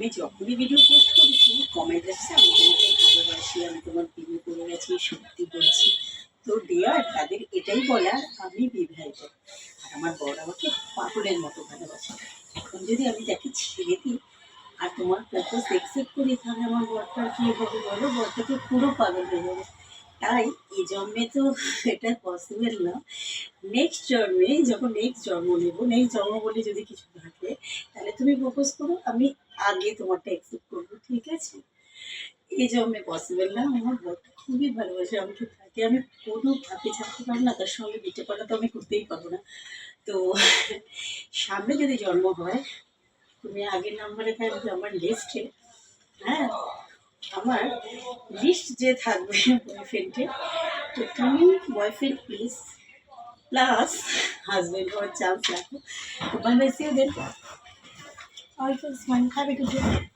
আমি যখনই video post করেছি কমেন্ট আসছে আমি তোমাকে ভালোবাসি, আমি তোমার ভিডিও করে গেছি, সত্যি বলছি। তো ডিয়ার, তাদের এটাই বলার আমি বিবাহিত, আর আমার বর আমাকে পাগলের মতো ভালোবাসে। এখন যদি আমি তাকে ছেড়ে দিই আর তোমার প্রপোজ অ্যাকসেপ্ট করি, তাহলে আমার বরটার কী হবে বলো? বরটা তো পুরো পাগল হয়ে যাবে। তাই এই জন্মে তো এটা পসিবল না। নেক্সট জন্মে, যখন নেক্সট জন্ম নেব, নেক্সট জন্ম বলে যদি কিছু থাকে, তাহলে তুমি প্রপোজ করো, আমি আগে তোমারটা অ্যাকসেপ্ট করবো, ঠিক আছে? এই জন্মে পসিবল না। আমার বরটা খুবই ভালোবাসে আমাকে, থাকে আমি কোনো ভাবে থাকতে পারবো না তার সঙ্গে, বিটে পাটা তো আমি করতেই পারবো না। তো সামনে যদি জন্ম হয়, তুমি আগের নাম্বারে থাকবে আমার লিস্টে। হ্যাঁ, আমার লিস্ট যে থাকবে বয়ফ্রেন্ডে, তো তুমি বয়ফ্রেন্ড প্লিজ প্লাস হাজব্যান্ড হওয়ার চান্স রাখো। Bye bye, see you then. All friends, have a good day.